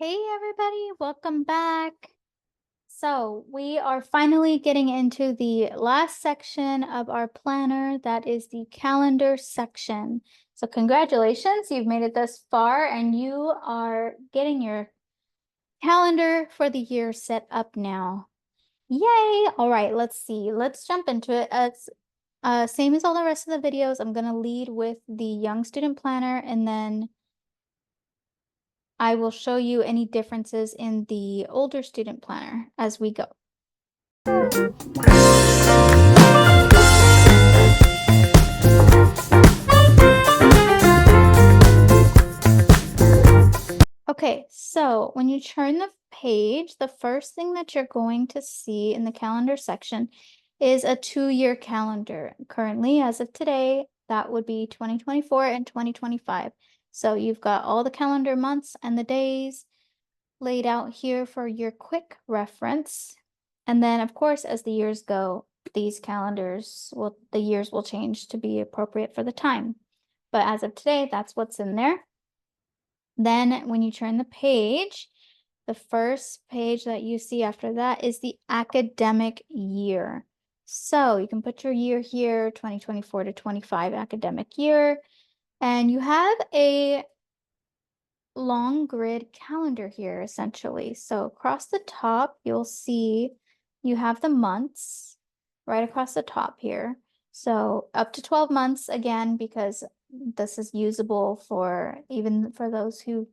Hey everybody, welcome back. So we are finally getting into the last section of our planner. That is the calendar section. So congratulations, you've made it this far and you are getting your calendar for the year set up now. Yay! All right, let's see. Let's jump into it. It's same as all the rest of the videos. I'm going to lead with the young student planner and then I will show you any differences in the older student planner as we go. Okay, so when you turn the page, the first thing that you're going to see in the calendar section is a 2-year calendar. Currently, as of today, that would be 2024 and 2025. So you've got all the calendar months and the days laid out here for your quick reference. And then, of course, as the years go, these the years will change to be appropriate for the time. But as of today, that's what's in there. Then when you turn the page, the first page that you see after that is the academic year. So you can put your year here, 2024 to 25 academic year, and you have a long grid calendar here essentially. So across the top, you'll see you have the months right across the top here. So up to 12 months again, because this is usable for even for those who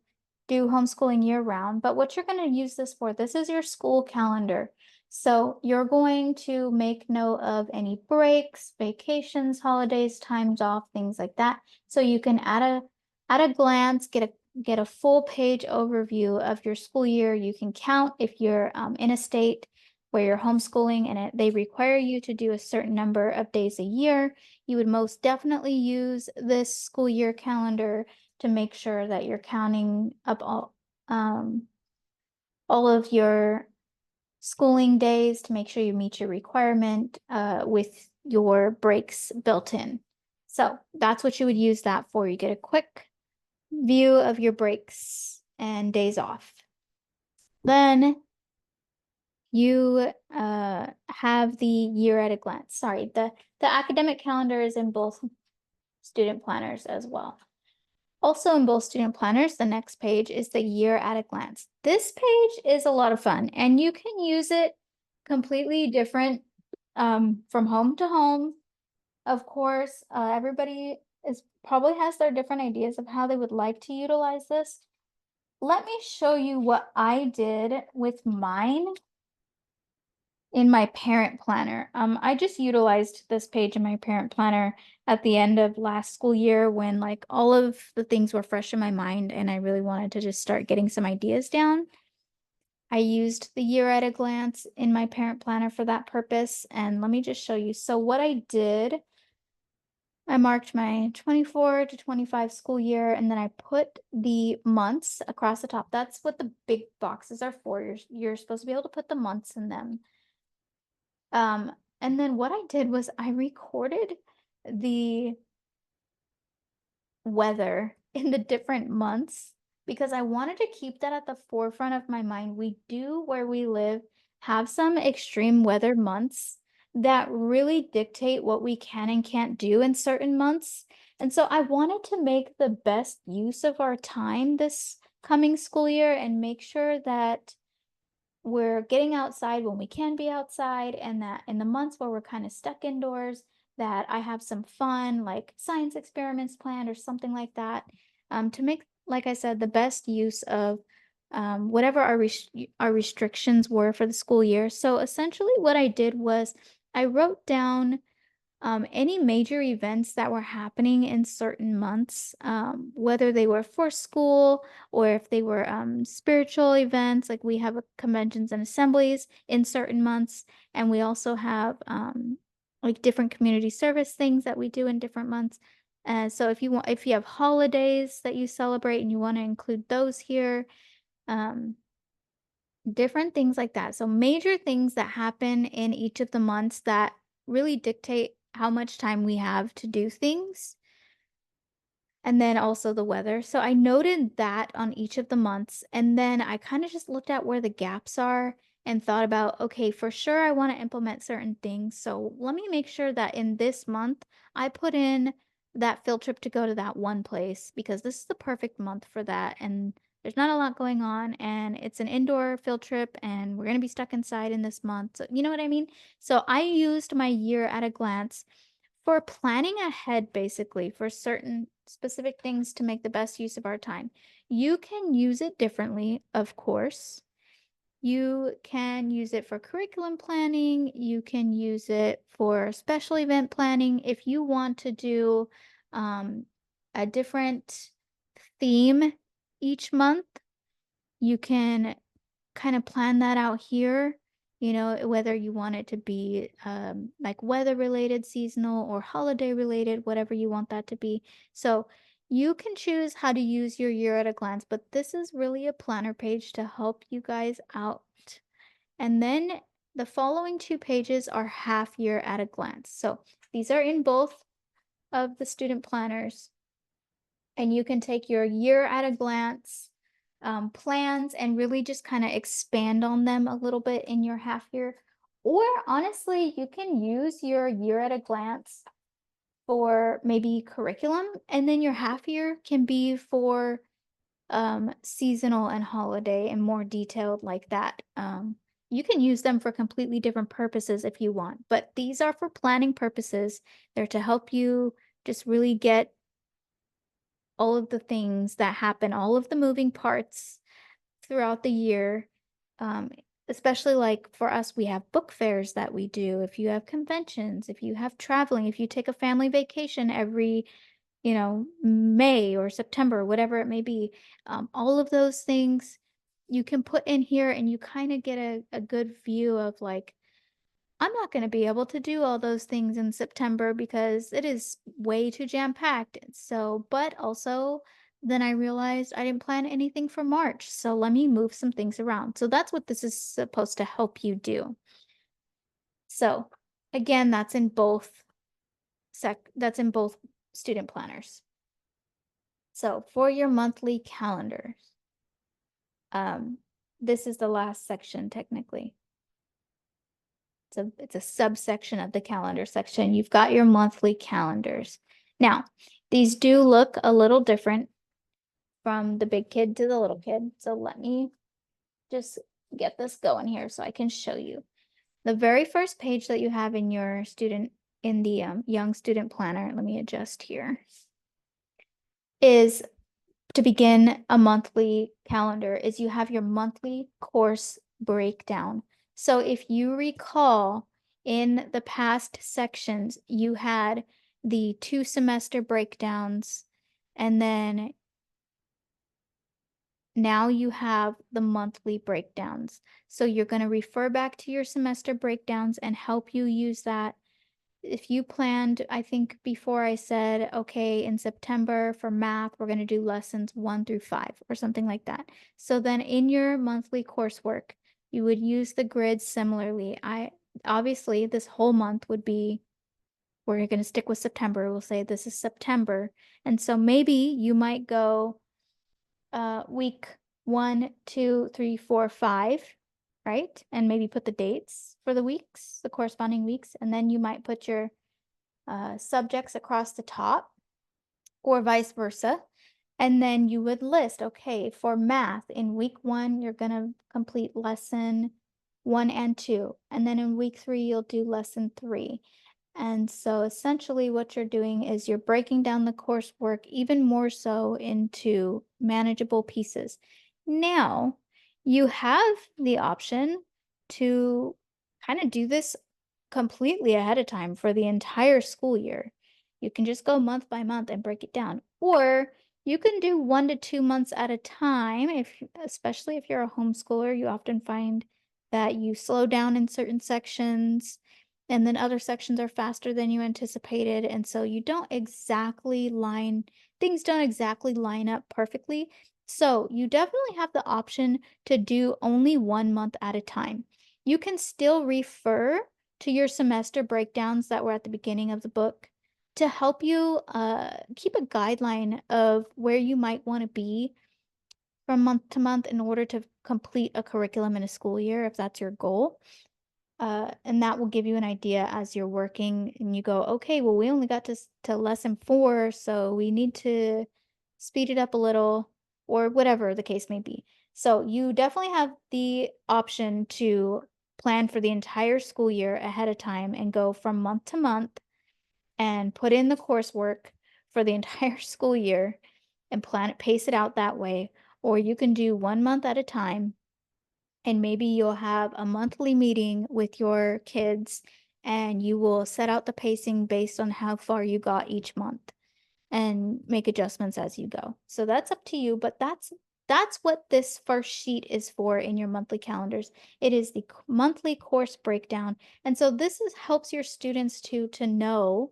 do homeschooling year round. But what you're going to use this for, this is your school calendar. So you're going to make note of any breaks, vacations, holidays, times off, things like that. So you can at a glance get a full page overview of your school year. You can count if you're in a state where you're homeschooling and they require you to do a certain number of days a year. You would most definitely use this school year calendar to make sure that you're counting up all of your schooling days to make sure you meet your requirement with your breaks built in. So that's what you would use that for. You get a quick view of your breaks and days off. Then you have the year at a glance. Sorry, the academic calendar is in both student planners as well. Also in both student planners, the next page is the year at a glance. This page is a lot of fun and you can use it completely different from home to home. Of course, everybody probably has their different ideas of how they would like to utilize this. Let me show you what I did with mine in my parent planner. I just utilized this page in my parent planner at the end of last school year when like all of the things were fresh in my mind and I really wanted to just start getting some ideas down. I used the year at a glance in my parent planner for that purpose. And let me just show you. So what I did, I marked my 24 to 25 school year and then I put the months across the top. That's what the big boxes are for. You're supposed to be able to put the months in them. And then what I did was I recorded the weather in the different months because I wanted to keep that at the forefront of my mind. We do, where we live, have some extreme weather months that really dictate what we can and can't do in certain months. And so I wanted to make the best use of our time this coming school year and make sure that we're getting outside when we can be outside, and that in the months where we're kind of stuck indoors, that I have some fun, like science experiments planned or something like that, to make, like I said, the best use of whatever our restrictions were for the school year. So essentially what I did was I wrote down any major events that were happening in certain months, whether they were for school or if they were spiritual events, like we have conventions and assemblies in certain months, and we also have like different community service things that we do in different months. So if you have holidays that you celebrate and you want to include those here, um, different things like that. So major things that happen in each of the months that really dictate how much time we have to do things. and then also the weather. So I noted that on each of the months, and then I kind of just looked at where the gaps are and thought about, okay, for sure I want to implement certain things. So let me make sure that in this month I put in that field trip to go to that one place because this is the perfect month for that. And there's not a lot going on, and it's an indoor field trip, and we're going to be stuck inside in this month. So, you know what I mean? So I used my year at a glance for planning ahead, basically, for certain specific things to make the best use of our time. You can use it differently, of course. You can use it for curriculum planning. You can use it for special event planning. If you want to do um, a different theme each month, you can kind of plan that out here, whether you want it to be like weather related, seasonal, or holiday related, whatever you want that to be. So you can choose how to use your year at a glance, but this is really a planner page to help you guys out. And then the following two pages are half year at a glance. So these are in both of the student planners, and you can take your year at a glance plans and really just kind of expand on them a little bit in your half year. Or honestly, you can use your year at a glance for maybe curriculum, and then your half year can be for seasonal and holiday and more detailed like that. You can use them for completely different purposes if you want, but these are for planning purposes. They're to help you just really get all of the things that happen, all of the moving parts throughout the year. Um, Especially like for us, we have book fairs that we do. If you have conventions, if you have traveling, if you take a family vacation every, May or September, whatever it may be, all of those things you can put in here, and you kind of get a good view of like, I'm not going to be able to do all those things in September because it is way too jam-packed. So, but also then I realized I didn't plan anything for March. So let me move some things around. So that's what this is supposed to help you do. So again, that's in both student planners. So for your monthly calendars, um, this is the last section technically. It's a subsection of the calendar section. You've got your monthly calendars. Now, these do look a little different from the big kid to the little kid. So let me just get this going here so I can show you. The very first page that you have in your in the young student planner, let me adjust here, is to begin a monthly calendar, is you have your monthly course breakdown. So if you recall, in the past sections, you had the 2 semester breakdowns, and then now you have the monthly breakdowns. So you're going to refer back to your semester breakdowns and help you use that. If you planned, I think before I said, okay, in September for math, we're going to do lessons 1 through 5 or something like that. So then in your monthly coursework, you would use the grid similarly. Obviously this whole month would be, we're going to stick with September. We'll say this is September. And so maybe you might go week 1, 2, 3, 4, 5, right? And maybe put the dates for the weeks, the corresponding weeks. And then you might put your subjects across the top, or vice versa. And then you would list, okay, for math, in week 1, you're going to complete lesson 1 and 2. And then in week 3, you'll do lesson 3. And so essentially what you're doing is you're breaking down the coursework even more so into manageable pieces. Now, you have the option to kind of do this completely ahead of time for the entire school year. You can just go month by month and break it down. Or you can do 1 to 2 months at a time. Especially if you're a homeschooler, you often find that you slow down in certain sections, and then other sections are faster than you anticipated. And so things don't exactly line up perfectly. So you definitely have the option to do only 1 month at a time. You can still refer to your semester breakdowns that were at the beginning of the book. to help you keep a guideline of where you might want to be from month to month in order to complete a curriculum in a school year, if that's your goal. And that will give you an idea as you're working and you go, okay, well, we only got to lesson 4, so we need to speed it up a little, or whatever the case may be. So you definitely have the option to plan for the entire school year ahead of time and go from month to month and put in the coursework for the entire school year and plan it, pace it out that way. Or you can do 1 month at a time, and maybe you'll have a monthly meeting with your kids and you will set out the pacing based on how far you got each month and make adjustments as you go. So that's up to you, but that's what this first sheet is for in your monthly calendars. It is the monthly course breakdown. And so this helps your students to know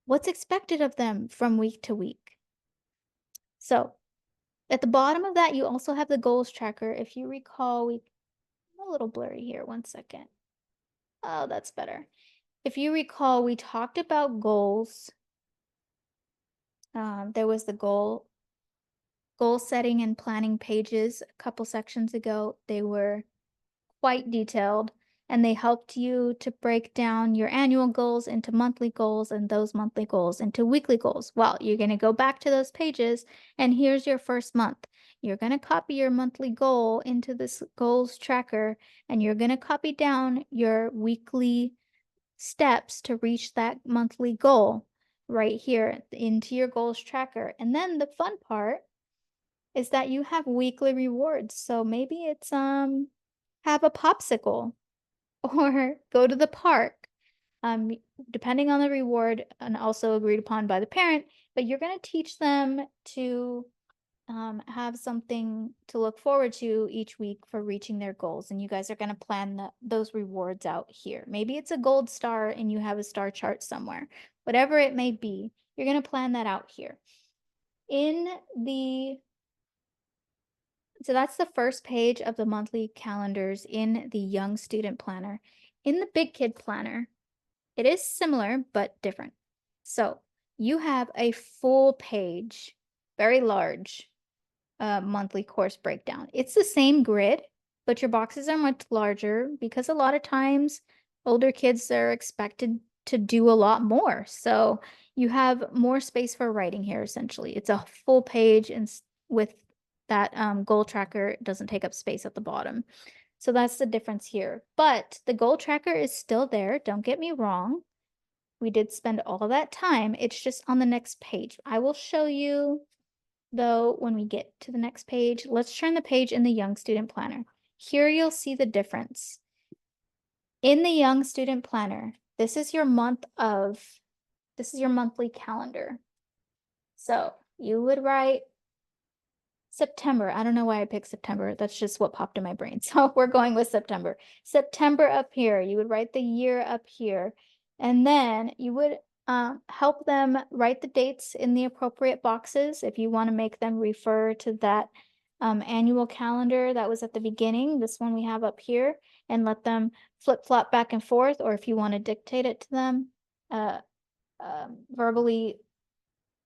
what's expected of them from week to week. So at the bottom of that, you also have the goals tracker. If you recall, I'm a little blurry here. One second. Oh, that's better. If you recall, we talked about goals. There was the goal setting and planning pages a couple sections ago. They were quite detailed, and they helped you to break down your annual goals into monthly goals and those monthly goals into weekly goals. Well, you're going to go back to those pages, and here's your first month. You're going to copy your monthly goal into this goals tracker, and you're going to copy down your weekly steps to reach that monthly goal right here into your goals tracker. And then the fun part is that you have weekly rewards. So maybe it's have a popsicle or go to the park. Um, Depending on the reward and also agreed upon by the parent, but you're going to teach them to have something to look forward to each week for reaching their goals. And you guys are going to plan those rewards out here. Maybe it's a gold star and you have a star chart somewhere. Whatever it may be, you're going to plan that out here. So that's the first page of the monthly calendars in the Young Student Planner. In the Big Kid Planner, it is similar but different. So you have a full page, very large, monthly course breakdown. It's the same grid, but your boxes are much larger because a lot of times older kids are expected to do a lot more. So you have more space for writing here, essentially. It's a full page and with that goal tracker, it doesn't take up space at the bottom. So that's the difference here. But the goal tracker is still there. Don't get me wrong. We did spend all that time. It's just on the next page. I will show you though when we get to the next page. Let's turn the page in the Young Student Planner. Here you'll see the difference. In the Young Student Planner, this is your monthly calendar. So you would write September. I don't know why I picked September. That's just what popped in my brain. So we're going with September. September up here. You would write the year up here. And then you would help them write the dates in the appropriate boxes if you want to make them refer to that annual calendar that was at the beginning. This one we have up here, and let them flip-flop back and forth, or if you want to dictate it to them, verbally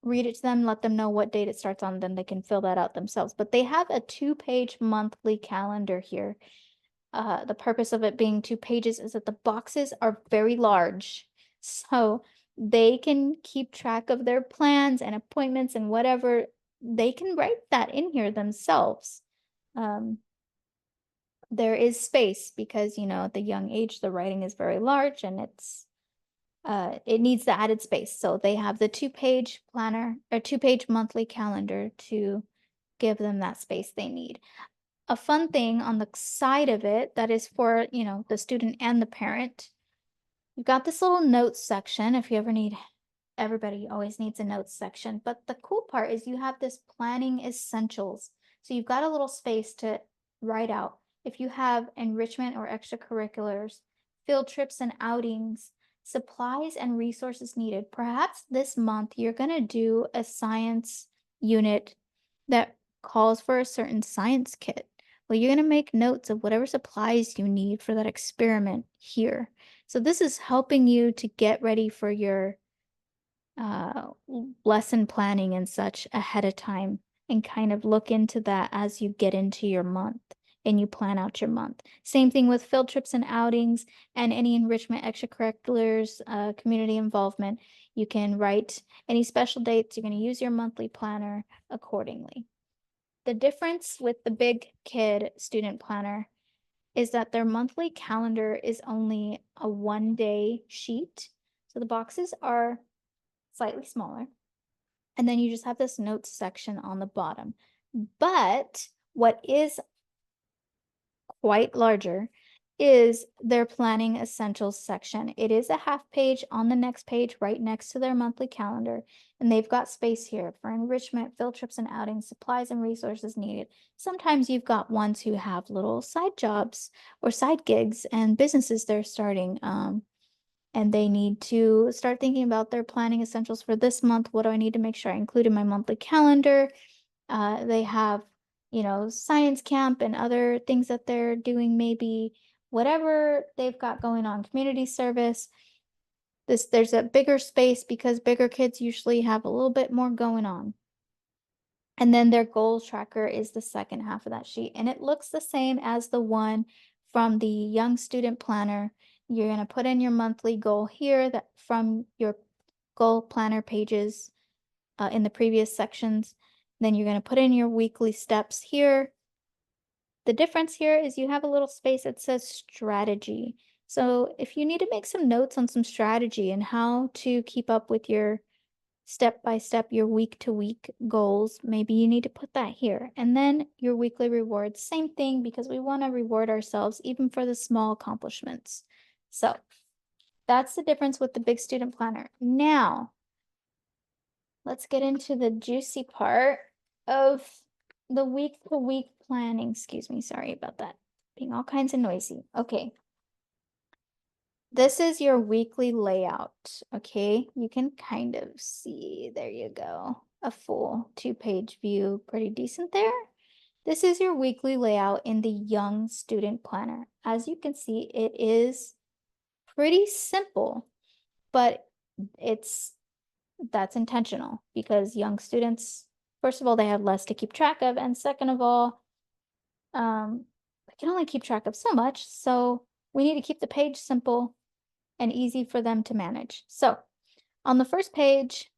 read it to them, let them know what date it starts on, then they can fill that out themselves. But they have a 2-page monthly calendar here. The purpose of it being 2 pages is that the boxes are very large. So they can keep track of their plans and appointments and whatever. They can write that in here themselves. There is space because, at the young age, the writing is very large and it needs the added space. So they have the 2-page planner or 2-page monthly calendar to give them that space they need. A fun thing on the side of it that is for, the student and the parent, you've got this little notes section if you ever need, everybody always needs a notes section. But the cool part is you have this planning essentials. So you've got a little space to write out if you have enrichment or extracurriculars, field trips and outings, supplies and resources needed. Perhaps this month you're going to do a science unit that calls for a certain science kit. Well, you're going to make notes of whatever supplies you need for that experiment here. So this is helping you to get ready for your lesson planning and such ahead of time and kind of look into that as you get into your month and you plan out your month. Same thing with field trips and outings and any enrichment extracurriculars, community involvement. You can write any special dates. You're going to use your monthly planner accordingly. The difference with the big kid student planner is that their monthly calendar is only a 1-day sheet. So the boxes are slightly smaller. And then you just have this notes section on the bottom. But what is quite larger is their planning essentials section. It is a half page on the next page right next to their monthly calendar. And they've got space here for enrichment, field trips and outings, supplies and resources needed. Sometimes you've got ones who have little side jobs or side gigs and businesses they're starting. And they need to start thinking about their planning essentials for this month. What do I need to make sure I include in my monthly calendar? They have, science camp and other things that they're doing, maybe whatever they've got going on, community service. There's a bigger space because bigger kids usually have a little bit more going on. And then their goals tracker is the second half of that sheet. And it looks the same as the one from the young student planner. You're going to put in your monthly goal here that from your goal planner pages in the previous sections. Then you're going to put in your weekly steps here. The difference here is you have a little space that says strategy. So if you need to make some notes on some strategy and how to keep up with your step by step, your week to week goals, maybe you need to put that here. And then your weekly rewards, same thing, because we want to reward ourselves even for the small accomplishments. So that's the difference with the big student planner. Now, let's get into the juicy part of the week to week planning. Excuse me, sorry about that. Being all kinds of noisy. Okay. This is your weekly layout, okay? You can kind of see, there you go, a full 2-page view, pretty decent there. This is your weekly layout in the Young Student Planner. As you can see, it is pretty simple, but that's intentional because young students, first of all, they have less to keep track of, and second of all, they can only keep track of so much, so we need to keep the page simple and easy for them to manage. So on the first page,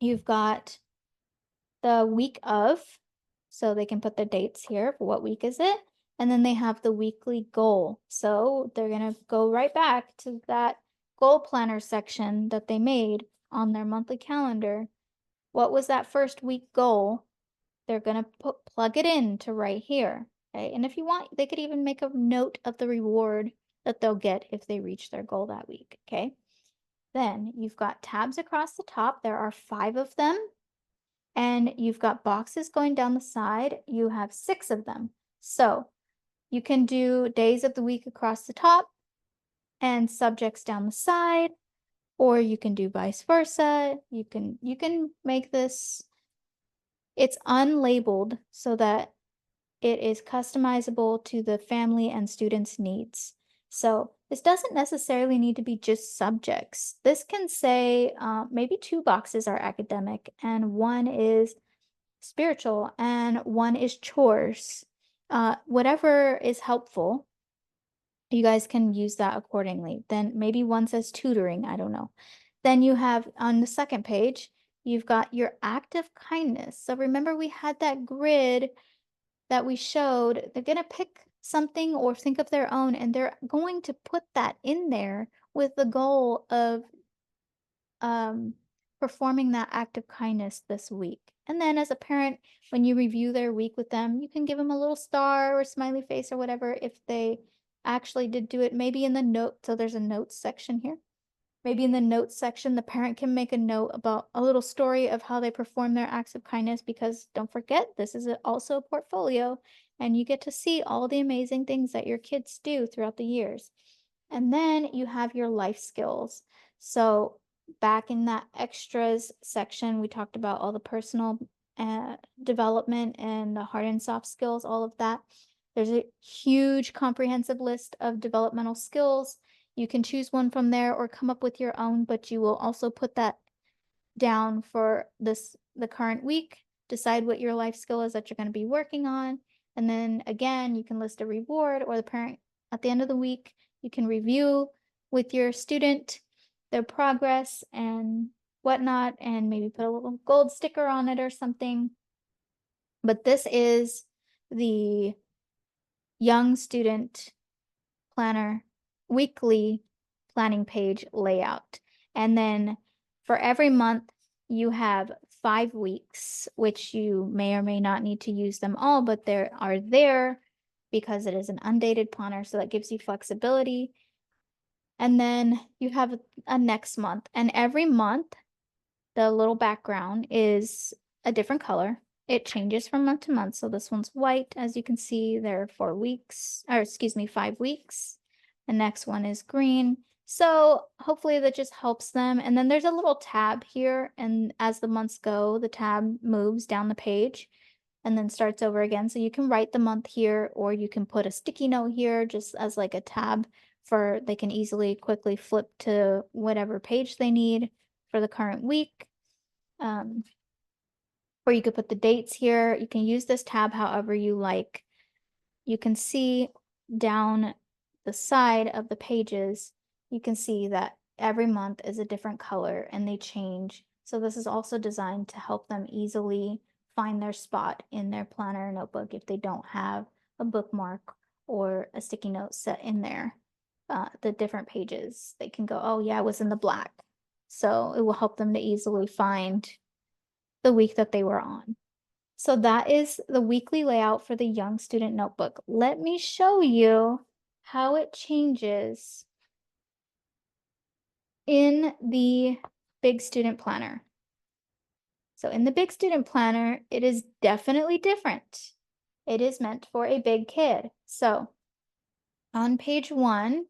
you've got the week of, so they can put the dates here for what week is it, and then they have the weekly goal. So they're going to go right back to that goal planner section that they made on their monthly calendar. What was that first week goal? They're going to plug it in to right here. Okay. And if you want, they could even make a note of the reward that they'll get if they reach their goal that week. Okay. Then you've got tabs across the top. There are 5 of them. And you've got boxes going down the side. You have 6 of them. So you can do days of the week across the top and subjects down the side, or you can do vice versa. You can make this, it's unlabeled so that it is customizable to the family and students' needs. So this doesn't necessarily need to be just subjects. This can say maybe 2 boxes are academic and 1 is spiritual and 1 is chores. Whatever is helpful, you guys can use that accordingly. Then maybe 1 says tutoring, I don't know. Then you have on the second page, you've got your act of kindness. So remember we had that grid that we showed. They're going to pick something or think of their own, and they're going to put that in there with the goal of um, performing that act of kindness this week. And then as a parent, when you review their week with them, you can give them a little star or smiley face or whatever if they actually did do it. Maybe in the note, so there's a notes section here. Maybe in the notes section, the parent can make a note about a little story of how they perform their acts of kindness, because don't forget, this is also a portfolio and you get to see all the amazing things that your kids do throughout the years. And then you have your life skills. So back in that extras section, we talked about all the personal development and the hard and soft skills, all of that. There's a huge comprehensive list of developmental skills. You can choose one from there or come up with your own, but you will also put that down for the current week, decide what your life skill is that you're going to be working on, and then again, you can list a reward or the parent at the end of the week, you can review with your student their progress and whatnot, and maybe put a little gold sticker on it or something. But this is the young student planner weekly planning page layout. And then for every month, you have 5 weeks, which you may or may not need to use them all, but they are there because it is an undated planner. So that gives you flexibility. And then you have a next month, and every month the little background is a different color. It changes from month to month. So this one's white, as you can see, there are 4 weeks, or excuse me, 5 weeks. The next one is green. So hopefully that just helps them. And then there's a little tab here, and as the months go, the tab moves down the page and then starts over again. So you can write the month here, or you can put a sticky note here just as like a tab for they can easily quickly flip to whatever page they need for the current week. Um, or you could put the dates here. You can use this tab however you like. You can see down the side of the pages, you can see that every month is a different color and they change. So this is also designed to help them easily find their spot in their planner or notebook if they don't have a bookmark or a sticky note set in there. The different pages, they can go, oh yeah, it was in the black. So it will help them to easily find the week that they were on. So that is the weekly layout for the young student notebook. Let me show you how it changes in the big student planner. So in the big student planner, it is definitely different. It is meant for a big kid. So on page 1,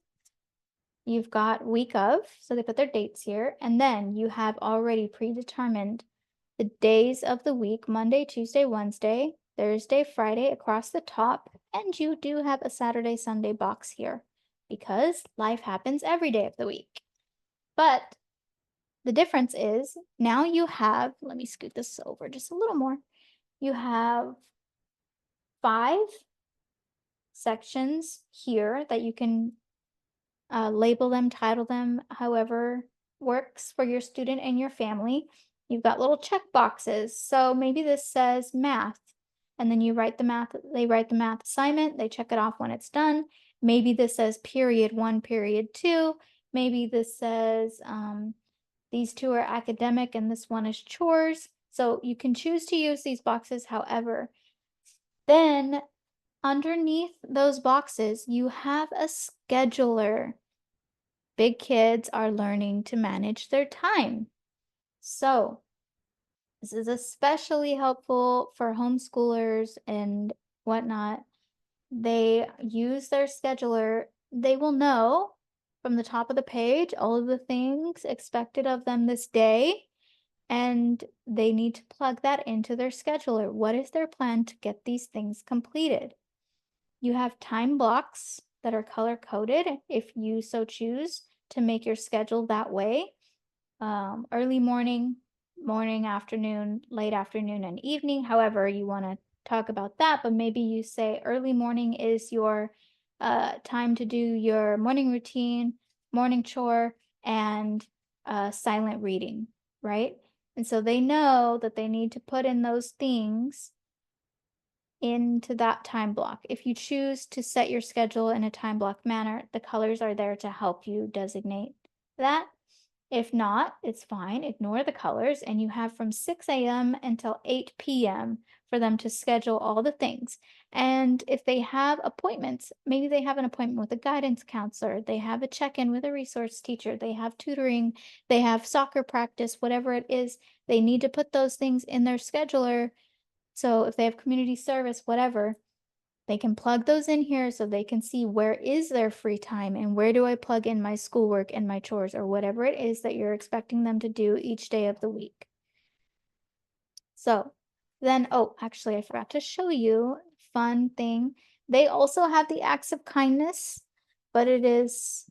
you've got week of, so they put their dates here, and then you have already predetermined the days of the week: Monday, Tuesday, Wednesday, Thursday, Friday across the top, and you do have a Saturday, Sunday box here because life happens every day of the week. But the difference is now you have, let me scoot this over just a little more. You have 5 sections here that you can label them, title them, however works for your student and your family. You've got little check boxes. So maybe this says math, and then you write the math, they write the math assignment, they check it off when it's done. Maybe this says period 1, period 2. Maybe this says these 2 are academic and this one is chores. So you can choose to use these boxes however. Then underneath those boxes, you have a scheduler. Big kids are learning to manage their time. So this is especially helpful for homeschoolers and whatnot. They use their scheduler. They will know from the top of the page all of the things expected of them this day, and they need to plug that into their scheduler. What is their plan to get these things completed? You have time blocks that are color coded if you so choose to make your schedule that way. Early morning, afternoon, late afternoon, and evening. However, you want to talk about that, but maybe you say early morning is your time to do your morning routine, morning chore, and silent reading, right? And so they know that they need to put in those things into that time block. If you choose to set your schedule in a time block manner, the colors are there to help you designate that. If not, it's fine. Ignore the colors, and you have from 6 a.m. until 8 p.m. for them to schedule all the things. And if they have appointments, maybe they have an appointment with a guidance counselor, they have a check-in with a resource teacher, they have tutoring, they have soccer practice, whatever it is, they need to put those things in their scheduler. So if they have community service, whatever, they can plug those in here so they can see where is their free time and where do I plug in my schoolwork and my chores or whatever it is that you're expecting them to do each day of the week. So then, oh, actually, I forgot to show you fun thing. They also have the acts of kindness, but it is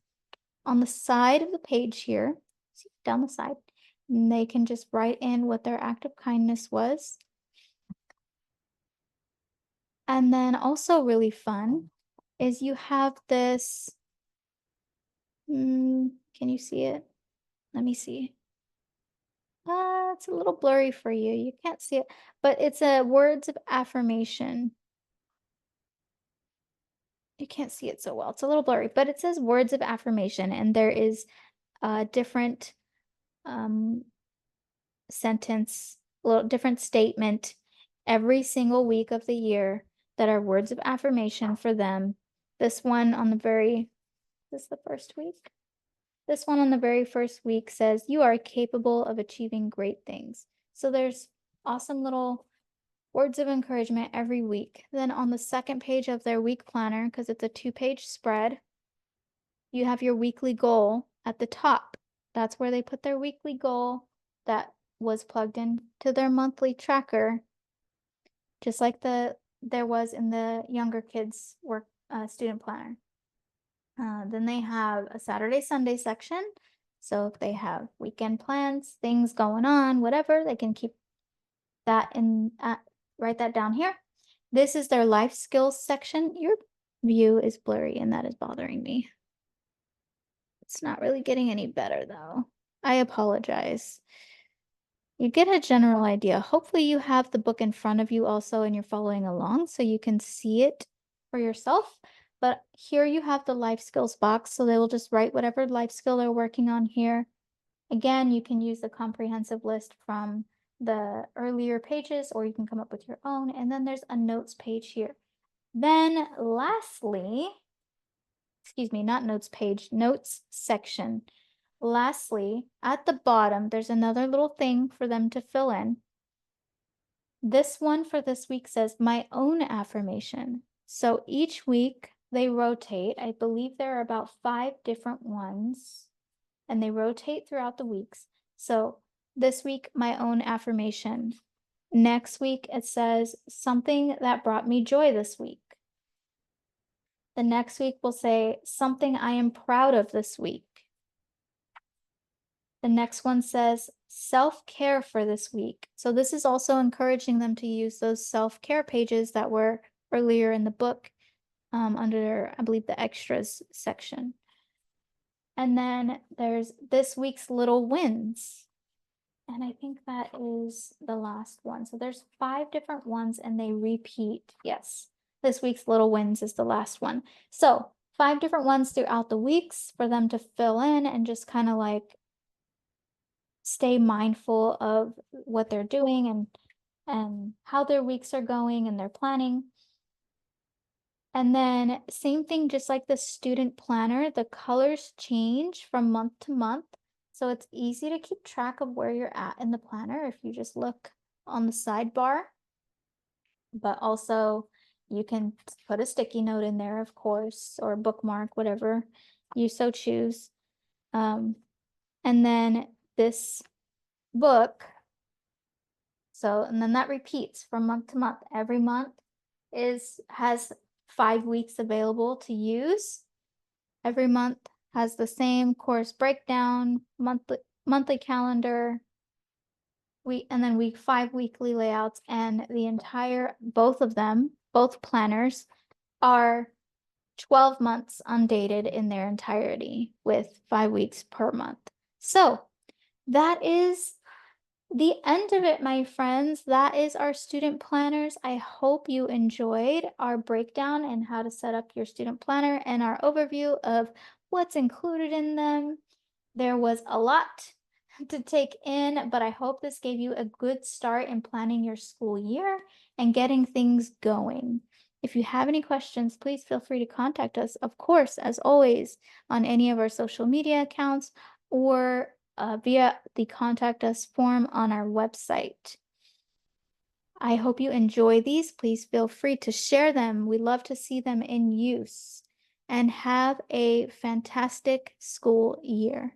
on the side of the page here, see down the side, and they can just write in what their act of kindness was. And then also really fun is you have this, can you see it? Let me see. It's a little blurry for you. You can't see it, but it's a words of affirmation. You can't see it so well. It's a little blurry, but it says words of affirmation, and there is a different um, sentence, a little different statement every single week of the year that are words of affirmation for them. This one on the very, this is the first week. This one on the very first week says, "You are capable of achieving great things." So there's awesome little words of encouragement every week. Then on the second page of their week planner, because it's a 2-page spread, you have your weekly goal at the top. That's where they put their weekly goal that was plugged into their monthly tracker, just like there was in the younger kids work student planner. Then they have a Saturday, Sunday section. So if they have weekend plans, things going on, whatever, they can keep that in, write that down here. This is their life skills section. Your view is blurry and that is bothering me. It's not really getting any better though. I apologize. You get a general idea. Hopefully you have the book in front of you also and you're following along so you can see it for yourself. But here you have the life skills box, so they will just write whatever life skill they're working on here. Again, you can use the comprehensive list from the earlier pages, or you can come up with your own. And then there's a notes page here. Then lastly, excuse me, not notes page, notes section. Lastly, at the bottom, there's another little thing for them to fill in. This one for this week says my own affirmation. So each week they rotate. I believe there are about 5 different ones, and they rotate throughout the weeks. So this week, my own affirmation. Next week, it says something that brought me joy this week. The next week will say something I am proud of this week. The next one says self-care for this week. So this is also encouraging them to use those self-care pages that were earlier in the book under, I believe, the extras section. And then there's this week's little wins. And I think that is the last one. So there's 5 different ones and they repeat. Yes, this week's little wins is the last one. So 5 different ones throughout the weeks for them to fill in and just kind of like stay mindful of what they're doing and how their weeks are going and their planning. And then same thing, just like the student planner, the colors change from month to month. So it's easy to keep track of where you're at in the planner if you just look on the sidebar. But also you can put a sticky note in there, of course, or bookmark, whatever you so choose. And then this book, and then that repeats from month to month. Every month has 5 weeks available to use. Every month has the same course breakdown, monthly calendar, and then week 5 weekly layouts, and both of them, both planners, are 12 months undated in their entirety with 5 weeks per month. So that is the end of it, my friends. That is our student planners. I hope you enjoyed our breakdown and how to set up your student planner and our overview of what's included in them. There was a lot to take in, but I hope this gave you a good start in planning your school year and getting things going. If you have any questions, please feel free to contact us, of course, as always, on any of our social media accounts or via the contact us form on our website. I hope you enjoy these. Please feel free to share them. We love to see them in use. And have a fantastic school year.